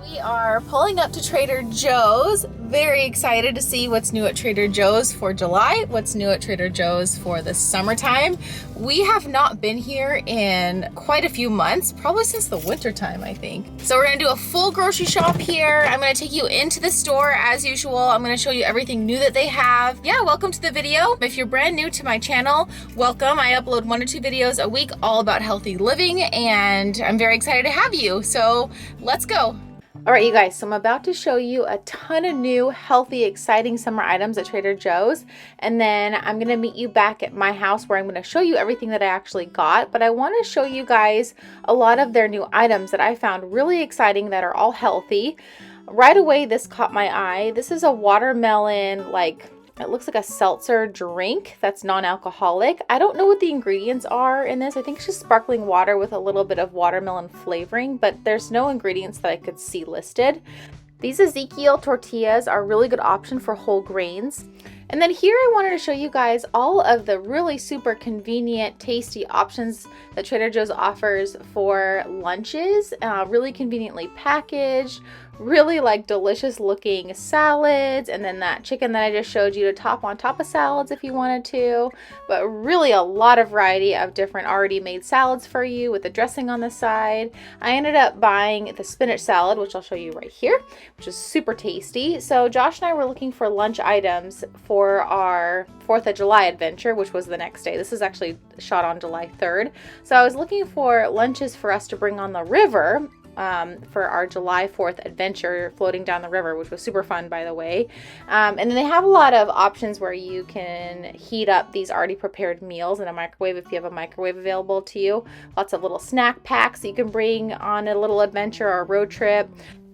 We are pulling up to Trader Joe's. Very excited to see what's new at Trader Joe's for July, what's new at Trader Joe's for the summertime. We have not been here in quite a few months, probably since the winter time, I think. So we're gonna do a full grocery shop here. I'm gonna take you into the store as usual. I'm gonna show you everything new that they have. Yeah, welcome to the video. If you're brand new to my channel, welcome. I upload 1 or 2 videos a week all about healthy living, and I'm very excited to have you. So let's go. All right, you guys, so I'm about to show you a ton of new, healthy, exciting summer items at Trader Joe's. And then I'm gonna meet you back at my house where I'm gonna show you everything that I actually got. But I wanna show you guys a lot of their new items that I found really exciting that are all healthy. Right away, this caught my eye. This is a watermelon, it looks like a seltzer drink that's non-alcoholic. I don't know what the ingredients are in this. I think it's just sparkling water with a little bit of watermelon flavoring, but there's no ingredients that I could see listed. These Ezekiel Tortillas are a really good option for whole grains. And then here I wanted to show you guys all of the really super convenient, tasty options that Trader Joe's offers for lunches. Really conveniently packaged, really delicious looking salads, and then that chicken that I just showed you to top on top of salads if you wanted to. But really a lot of variety of different already made salads for you with the dressing on the side. I ended up buying the spinach salad, which I'll show you right here, which is super tasty. So Josh and I were looking for lunch items for our 4th of July adventure, which was the next day. This is actually shot on July 3rd. So I was looking for lunches for us to bring on the river for our July 4th adventure floating down the river, which was super fun, by the way. And then they have a lot of options where you can heat up these already prepared meals in a microwave if you have a microwave available to you. Lots of little snack packs that you can bring on a little adventure or a road trip.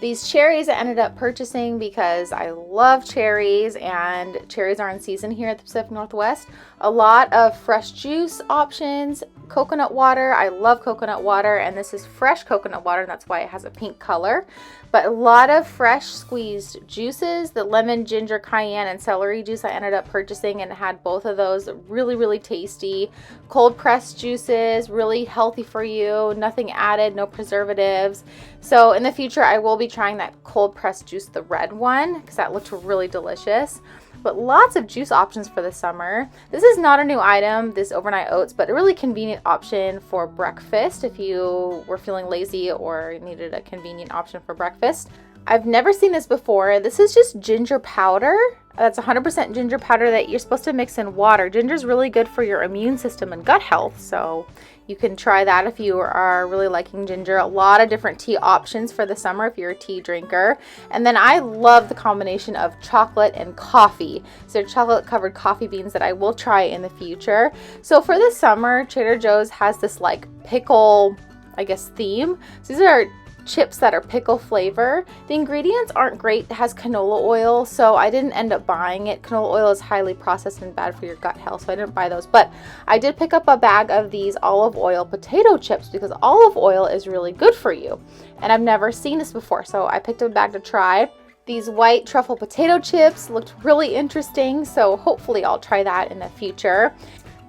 These cherries I ended up purchasing because I love cherries, and cherries are in season here at the Pacific Northwest. A lot of fresh juice options, coconut water. I love coconut water, and this is fresh coconut water, and that's why it has a pink color. But a lot of fresh squeezed juices. The lemon, ginger, cayenne, and celery juice I ended up purchasing, and had both of those. Really, really tasty. Cold pressed juices, really healthy for you. Nothing added, no preservatives. So in the future, I will be trying that cold pressed juice, the red one, because that looked really delicious. But lots of juice options for the summer. This is not a new item, this overnight oats, but a really convenient option for breakfast if you were feeling lazy or needed a convenient option for breakfast. I've never seen this before. This is just ginger powder. That's 100% ginger powder that you're supposed to mix in water. Ginger is really good for your immune system and gut health, so you can try that if you are really liking ginger. A lot of different tea options for the summer if you're a tea drinker. And then I love the combination of chocolate and coffee. So chocolate covered coffee beans that I will try in the future. So for the summer, Trader Joe's has this pickle, theme. So these are chips that are pickle flavor. The ingredients aren't great. It has canola oil, so I didn't end up buying it. Canola oil is highly processed and bad for your gut health, so I didn't buy those. But I did pick up a bag of these olive oil potato chips because olive oil is really good for you. And I've never seen this before, so I picked up a bag to try. These white truffle potato chips looked really interesting, so hopefully I'll try that in the future.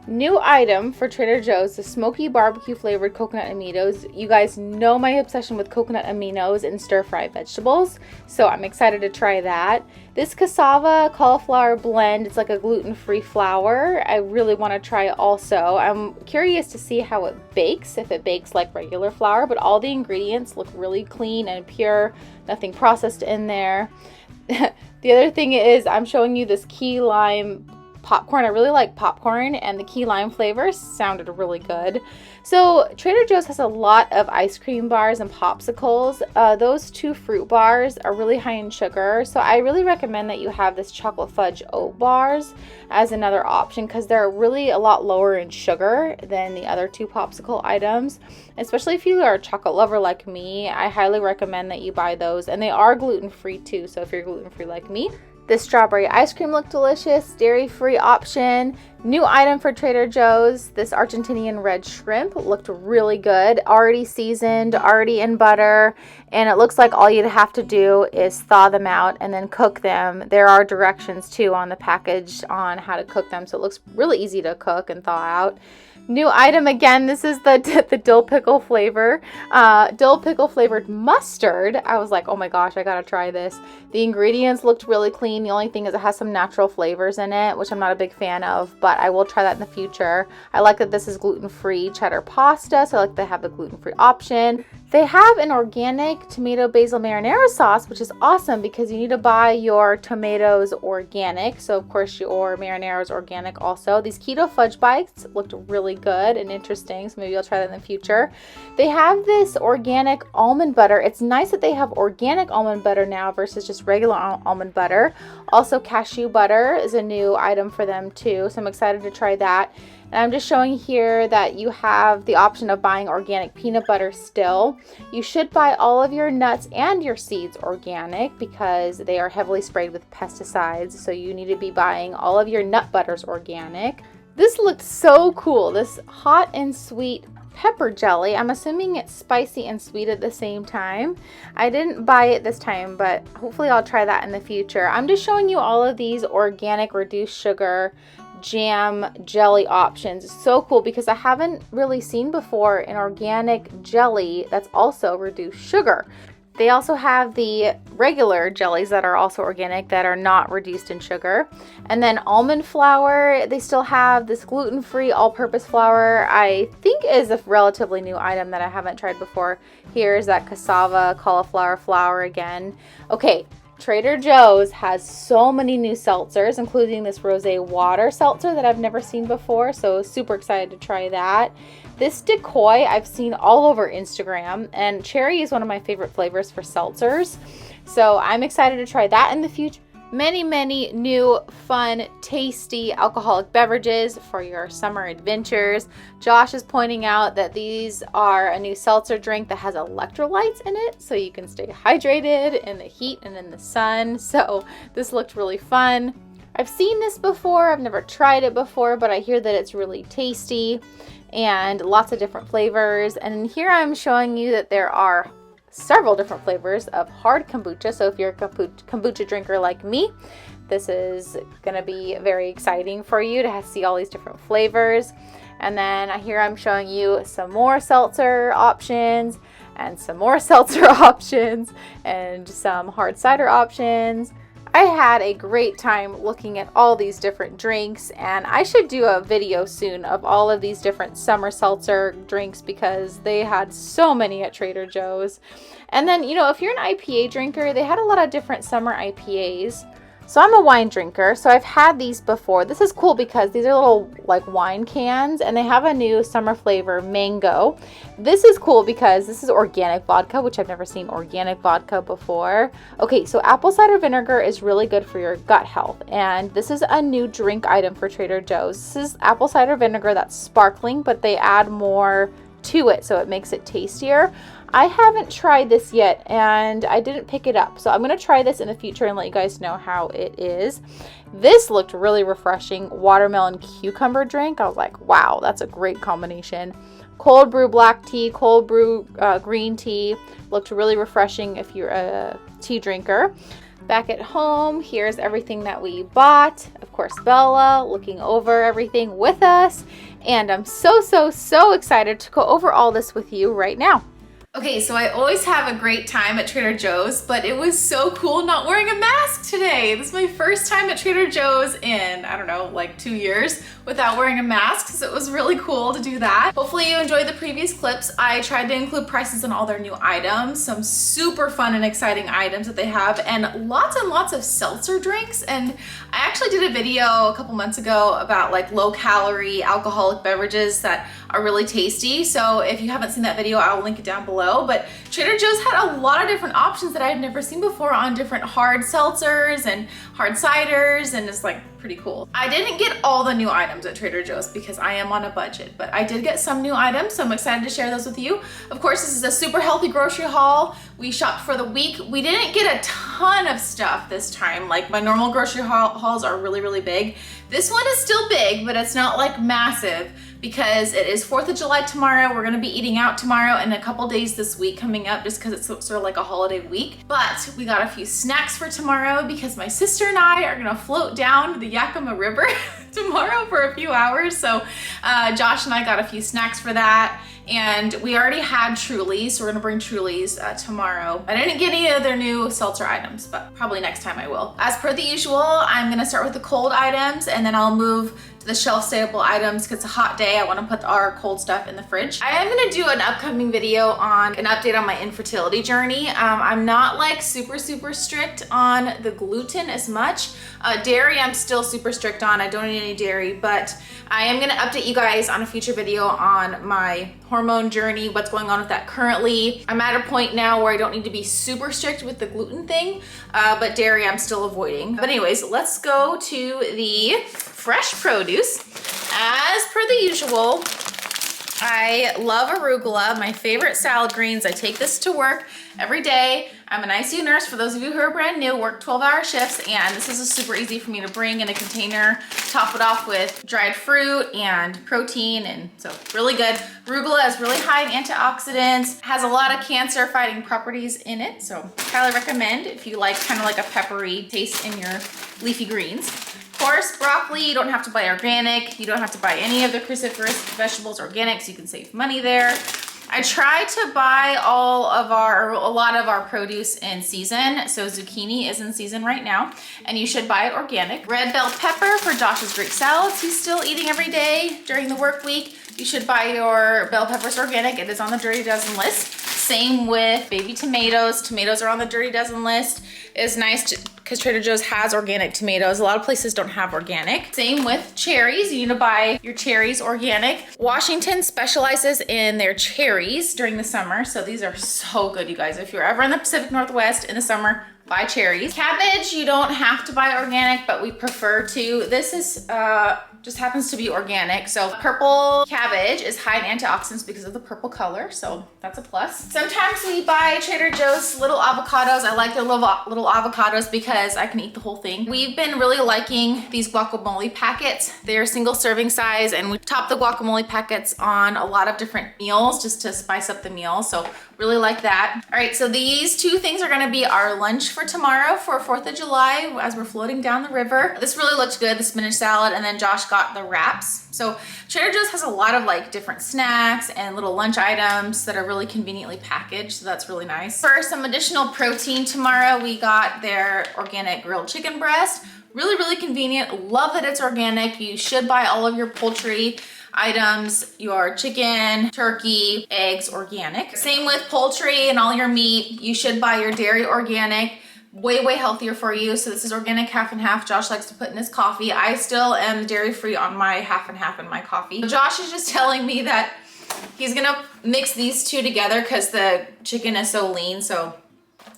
New item for Trader Joe's, the Smoky barbecue flavored coconut Amidos. You guys know my obsession with coconut aminos and stir fry vegetables, so I'm excited to try that. This cassava cauliflower blend, it's like a gluten-free flour. I really want to try it also. I'm curious to see how it bakes, if it bakes like regular flour, but all the ingredients look really clean and pure, nothing processed in there. The other thing is I'm showing you this key lime popcorn. I really like popcorn, and the key lime flavors sounded really good. So Trader Joe's has a lot of ice cream bars and popsicles. Those 2 fruit bars are really high in sugar, so I really recommend that you have this chocolate fudge oat bars as another option because they're really a lot lower in sugar than the other 2 popsicle items. Especially if you are a chocolate lover like me, I highly recommend that you buy those, and they are gluten-free too, so if you're gluten-free like me. This strawberry ice cream looked delicious, dairy-free option. New item for Trader Joe's, this Argentinian Red Shrimp looked really good. Already seasoned, already in butter, and it looks like all you'd have to do is thaw them out and then cook them. There are directions too on the package on how to cook them, so it looks really easy to cook and thaw out. New item again. This is the dill pickle flavor. Dill pickle flavored mustard. I was like, oh my gosh, I gotta try this. The ingredients looked really clean. The only thing is it has some natural flavors in it, which I'm not a big fan of, but I will try that in the future. I like that this is gluten-free cheddar pasta, so I like they have the gluten-free option. They have an organic tomato basil marinara sauce, which is awesome because you need to buy your tomatoes organic. So of course your marinara is organic also. These keto fudge bites looked really good and interesting, so maybe I'll try that in the future. They have this organic almond butter. It's nice that they have organic almond butter now versus just regular almond butter. Also cashew butter is a new item for them too, so I'm excited to try that. And I'm just showing here that you have the option of buying organic peanut butter still. You should buy all of your nuts and your seeds organic because they are heavily sprayed with pesticides. So you need to be buying all of your nut butters organic. This looked so cool. This hot and sweet pepper jelly. I'm assuming it's spicy and sweet at the same time. I didn't buy it this time, but hopefully I'll try that in the future. I'm just showing you all of these organic reduced sugar jam jelly options. It's so cool because I haven't really seen before an organic jelly that's also reduced sugar. They also have the regular jellies that are also organic that are not reduced in sugar. And then almond flour, they still have this gluten-free all-purpose flour. I think is a relatively new item that I haven't tried before. Here's that cassava cauliflower flour again. Okay, Trader Joe's has so many new seltzers, including this rosé water seltzer that I've never seen before, so super excited to try that. This decoy I've seen all over Instagram, and cherry is one of my favorite flavors for seltzers, so I'm excited to try that in the future. Many new, fun, tasty alcoholic beverages for your summer adventures. Josh is pointing out that these are a new seltzer drink that has electrolytes in it, so you can stay hydrated in the heat and in the sun. So this looked really fun. I've seen this before. I've never tried it before, but I hear that it's really tasty and lots of different flavors. And here I'm showing you that there are several different flavors of hard kombucha. So if you're a kombucha drinker like me, this is going to be very exciting for you to see all these different flavors. And then here I'm showing you some more seltzer options and some more seltzer options and some hard cider options. I had a great time looking at all these different drinks, and I should do a video soon of all of these different summer seltzer drinks because they had so many at Trader Joe's. And then, you know, if you're an IPA drinker, they had a lot of different summer IPAs. So I'm a wine drinker, so I've had these before. This is cool because these are little like wine cans, and they have a new summer flavor, mango. This is cool because this is organic vodka, which I've never seen organic vodka before. Okay, so apple cider vinegar is really good for your gut health, and this is a new drink item for Trader Joe's. This is apple cider vinegar that's sparkling, but they add more to it, so it makes it tastier. I haven't tried this yet, and I didn't pick it up, so I'm going to try this in the future and let you guys know how it is. This looked really refreshing. Watermelon cucumber drink. I was like, wow, that's a great combination. Cold brew black tea, cold brew green tea. Looked really refreshing if you're a tea drinker. Back at home, here's everything that we bought. Of course, Bella looking over everything with us, and I'm so excited to go over all this with you right now. Okay, so I always have a great time at Trader Joe's, but it was so cool not wearing a mask today. This is my first time at Trader Joe's in, I don't know, like 2 years without wearing a mask, so it was really cool to do that. Hopefully you enjoyed the previous clips. I tried to include prices on all their new items, some super fun and exciting items that they have, and lots of seltzer drinks. And I actually did a video a couple months ago about like low-calorie alcoholic beverages that are really tasty. So if you haven't seen that video, I'll link it down below. But Trader Joe's had a lot of different options that I had never seen before on different hard seltzers and hard ciders, and it's like pretty cool. I didn't get all the new items at Trader Joe's because I am on a budget, but I did get some new items, so I'm excited to share those with you. Of course, this is a super healthy grocery haul. We shopped for the week. We didn't get a ton of stuff this time. Like my normal grocery hauls are really big. This one is still big, but it's not like massive. because it is 4th of July tomorrow. We're gonna be eating out tomorrow and a couple days this week coming up just because it's sort of like a holiday week. But we got a few snacks for tomorrow because my sister and I are gonna float down the Yakima River tomorrow for a few hours. So Josh and I got a few snacks for that. And we already had Trulies, so we're gonna bring Trulies tomorrow. I didn't get any of their new seltzer items, but probably next time I will. As per the usual, I'm gonna start with the cold items and then I'll move to the shelf-stable items because it's a hot day. I wanna put our cold stuff in the fridge. I am gonna do an upcoming video on an update on my infertility journey. I'm not like super strict on the gluten as much. Dairy, I'm still super strict on. I don't eat any dairy, but I am gonna update you guys on a future video on my hormone journey, what's going on with that currently. I'm at a point now where I don't need to be super strict with the gluten thing, but dairy I'm still avoiding. But anyways, let's go to the fresh produce. As per the usual, I love arugula, my favorite salad greens. I take this to work every day. I'm an ICU nurse, for those of you who are brand new, work 12-hour shifts, and this is super easy for me to bring in a container, top it off with dried fruit and protein, and so really good. Arugula is really high in antioxidants, has a lot of cancer-fighting properties in it, so highly recommend if you like kind of like a peppery taste in your leafy greens. Of course, broccoli, you don't have to buy organic. You don't have to buy any of the cruciferous vegetables organic, so you can save money there. I try to buy a lot of our produce in season. So zucchini is in season right now, and you should buy it organic. Red bell pepper for Josh's Greek salads he's still eating every day during the work week. You should buy your bell peppers organic. It is on the Dirty Dozen list. Same with baby tomatoes. Tomatoes are on the Dirty Dozen list. It's nice because Trader Joe's has organic tomatoes. A lot of places don't have organic. Same with cherries. You need to buy your cherries organic. Washington specializes in their cherries during the summer. So these are so good, you guys. If you're ever in the Pacific Northwest in the summer, buy cherries. Cabbage, you don't have to buy organic, but we prefer to. This is just happens to be organic. So purple cabbage is high in antioxidants because of the purple color, so that's a plus. Sometimes we buy Trader Joe's little avocados. I like their little avocados because I can eat the whole thing. We've been really liking these guacamole packets. They're single serving size, and we top the guacamole packets on a lot of different meals just to spice up the meal, so really like that. All right, so these two things are gonna be our lunch for tomorrow for 4th of July as we're floating down the river. This really looks good, the spinach salad, and then Josh got the wraps. So Trader Joe's has a lot of like different snacks and little lunch items that are really conveniently packaged, so that's really nice. For some additional protein tomorrow, we got their organic grilled chicken breast. Really convenient. Love that it's organic. You should buy all of your poultry items, your chicken, turkey, eggs organic. Same with poultry and all your meat. You should buy your dairy organic. Way healthier for you. So this is organic half and half. Josh likes to put in his coffee. I still am dairy free on my half and half in my coffee. Josh is just telling me that he's gonna mix these two together because the chicken is so lean. So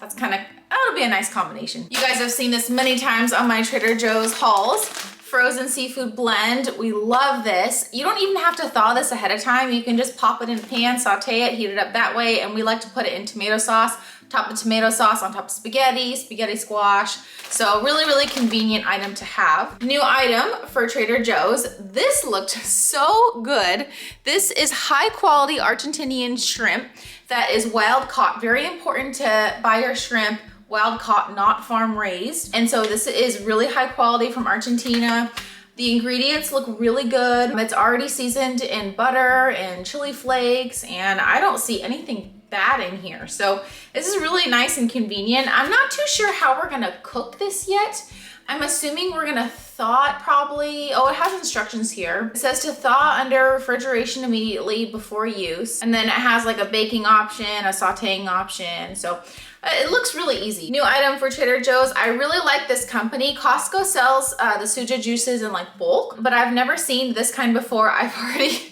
that's kind of, that'll be a nice combination. You guys have seen this many times on my Trader Joe's hauls. Frozen seafood blend. We love this. You don't even have to thaw this ahead of time. You can just pop it in a pan, saute it, heat it up that way, and we like to put it in tomato sauce. Top the tomato sauce on top of spaghetti squash. So really convenient item to have. New item for Trader Joe's. This looked so good. This is high quality Argentinian shrimp that is wild caught. Very important to buy your shrimp wild caught, not farm raised. And so this is really high quality from Argentina. The ingredients look really good. It's already seasoned in butter and chili flakes, and I don't see anything bad in here. So this is really nice and convenient. I'm not too sure how we're gonna cook this yet. I'm assuming we're gonna thaw it probably. Oh, it has instructions here. It says to thaw under refrigeration immediately before use. And then it has like a baking option, a sauteing option. So it looks really easy. New item for Trader Joe's. I really like this company. Costco sells the suja juices in like bulk, but I've never seen this kind before. I've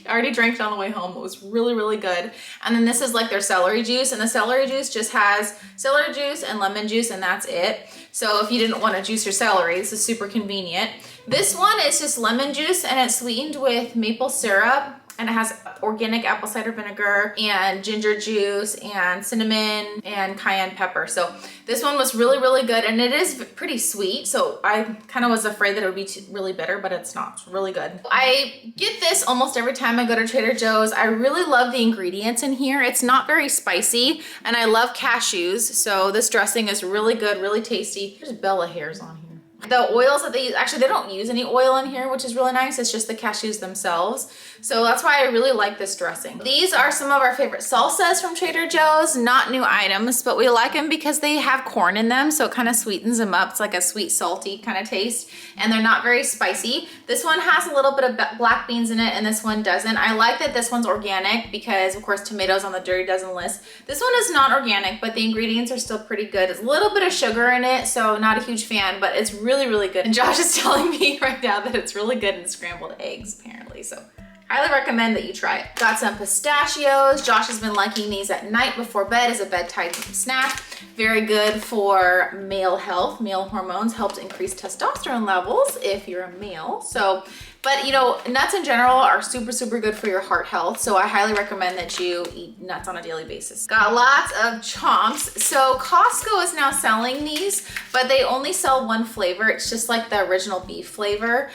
already drank it on the way home. It was really good. And then this is like their celery juice, and the celery juice just has celery juice and lemon juice, and that's it. So if you didn't want to juice your celery, this is super convenient. This one is just lemon juice, and it's sweetened with maple syrup and it has organic apple cider vinegar and ginger juice and cinnamon and cayenne pepper. So this one was really, really good, and it is pretty sweet. So I kind of was afraid that it would be really bitter, but it's not. It's really good. I get this almost every time I go to Trader Joe's. I really love the ingredients in here. It's not very spicy, and I love cashews. So this dressing is really good, really tasty. There's Bella hairs on here. The oils that they use, actually they don't use any oil in here, which is really nice. It's just the cashews themselves. So that's why I really like this dressing. These are some of our favorite salsas from Trader Joe's, not new items, but we like them because they have corn in them. So it kind of sweetens them up. It's like a sweet, salty kind of taste, and they're not very spicy. This one has a little bit of black beans in it, and this one doesn't. I like that this one's organic because of course tomatoes on the Dirty Dozen list. This one is not organic, but the ingredients are still pretty good. There's a little bit of sugar in it, so not a huge fan, but it's really, really good. And Josh is telling me right now that it's really good in scrambled eggs, apparently. So highly recommend that you try it. Got some pistachios. Josh has been liking these at night before bed as a bedtime snack. Very good for male health. Male hormones helps increase testosterone levels if you're a male. So, but you know, nuts in general are super, super good for your heart health. So I highly recommend that you eat nuts on a daily basis. Got lots of chomps. So Costco is now selling these, but they only sell one flavor. It's just like the original beef flavor.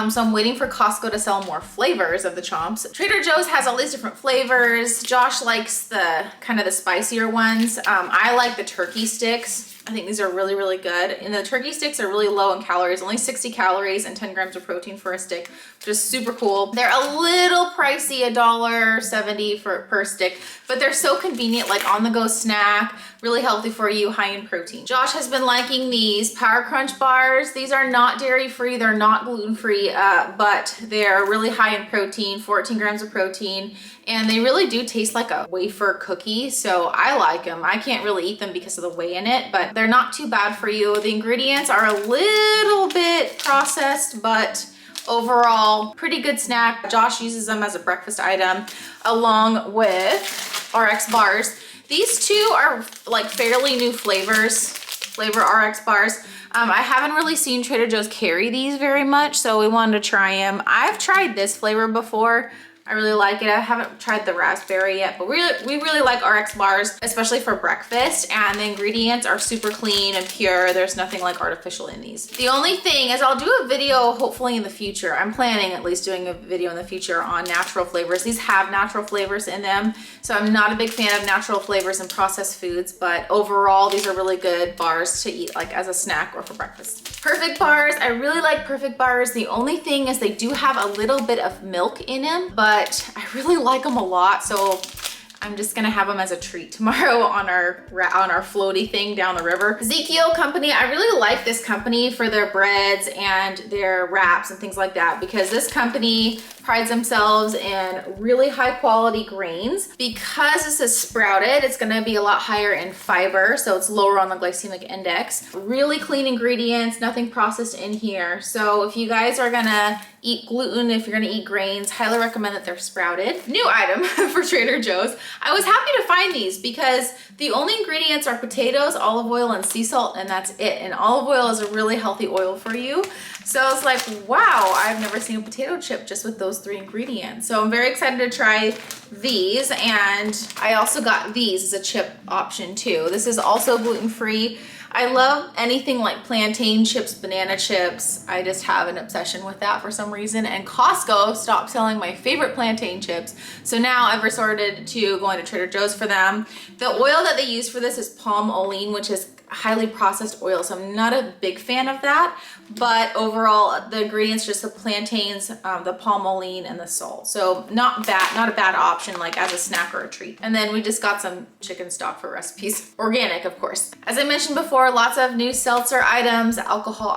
So I'm waiting for Costco to sell more flavors of the chomps. Trader Joe's has all these different flavors. Josh likes the kind of the spicier ones. I like the turkey sticks. I think these are really, really good. And the turkey sticks are really low in calories, only 60 calories and 10 grams of protein for a stick, which is super cool. They're a little pricey, $1.70 per stick, but they're so convenient, like on the go snack, really healthy for you, high in protein. Josh has been liking these Power Crunch bars. These are not dairy free, they're not gluten free, but they're really high in protein, 14 grams of protein. And they really do taste like a wafer cookie, so I like them. I can't really eat them because of the whey in it, but they're not too bad for you. The ingredients are a little bit processed, but overall, pretty good snack. Josh uses them as a breakfast item along with RX bars. These two are like fairly new flavors, flavor RX bars. I haven't really seen Trader Joe's carry these very much, so we wanted to try them. I've tried this flavor before. I really like it. I haven't tried the raspberry yet, but we really like RX bars, especially for breakfast, and the ingredients are super clean and pure. There's nothing like artificial in these. The only thing is I'll do a video hopefully in the future. I'm planning at least doing a video in the future on natural flavors. These have natural flavors in them, so I'm not a big fan of natural flavors in processed foods, but overall these are really good bars to eat like as a snack or for breakfast. Perfect bars. I really like Perfect bars. The only thing is they do have a little bit of milk in them, but I really like them a lot, so I'm just gonna have them as a treat tomorrow on our floaty thing down the river. Ezekiel company, I really like this company for their breads and their wraps and things like that, because this company prides themselves in really high quality grains. Because this is sprouted, it's gonna be a lot higher in fiber, so it's lower on the glycemic index. Really clean ingredients, nothing processed in here. So if you guys are gonna eat gluten, if you're gonna eat grains, highly recommend that they're sprouted. New item for Trader Joe's. I was happy to find these because the only ingredients are potatoes, olive oil, and sea salt, and that's it. And olive oil is a really healthy oil for you. So I was like, wow, I've never seen a potato chip just with those 3 ingredients. So I'm very excited to try these. And I also got these as a chip option too. This is also gluten-free. I love anything like plantain chips, banana chips. I just have an obsession with that for some reason. And Costco stopped selling my favorite plantain chips. So now I've resorted to going to Trader Joe's for them. The oil that they use for this is palm olein, which is highly processed oil, so I'm not a big fan of that, but overall the ingredients, just the plantains, the palm olein, and the salt, so not a bad option like as a snack or a treat. And then we just got some chicken stock for recipes, organic of course. As I mentioned before, lots of new seltzer items, alcohol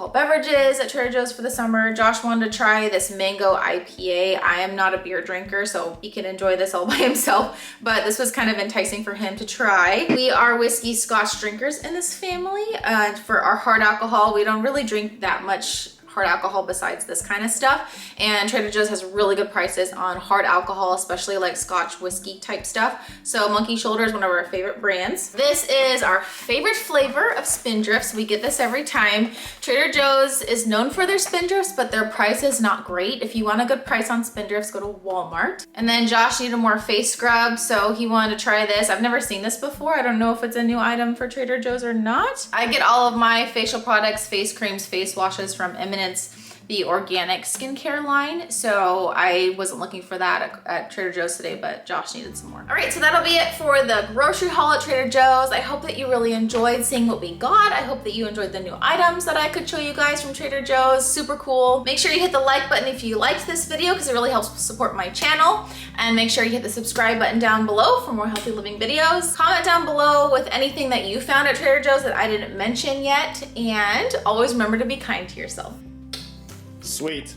beverages at Trader Joe's for the summer. Josh wanted to try this mango IPA. I am not a beer drinker, so he can enjoy this all by himself, but this was kind of enticing for him to try. We are whiskey scotch drinkers in this family. For our hard alcohol, we don't really drink that much hard alcohol besides this kind of stuff. And Trader Joe's has really good prices on hard alcohol, especially like Scotch whiskey type stuff. So Monkey Shoulder is one of our favorite brands. This is our favorite flavor of Spindrifts. We get this every time. Trader Joe's is known for their Spindrifts, but their price is not great. If you want a good price on Spindrifts, go to Walmart. And then Josh needed more face scrub, so he wanted to try this. I've never seen this before. I don't know if it's a new item for Trader Joe's or not. I get all of my facial products, face creams, face washes from Eminence, the organic skincare line. So I wasn't looking for that at Trader Joe's today, but Josh needed some more. All right, so that'll be it for the grocery haul at Trader Joe's. I hope that you really enjoyed seeing what we got. I hope that you enjoyed the new items that I could show you guys from Trader Joe's. Super cool. Make sure you hit the like button if you liked this video because it really helps support my channel. And make sure you hit the subscribe button down below for more healthy living videos. Comment down below with anything that you found at Trader Joe's that I didn't mention yet. And always remember to be kind to yourself. Sweet.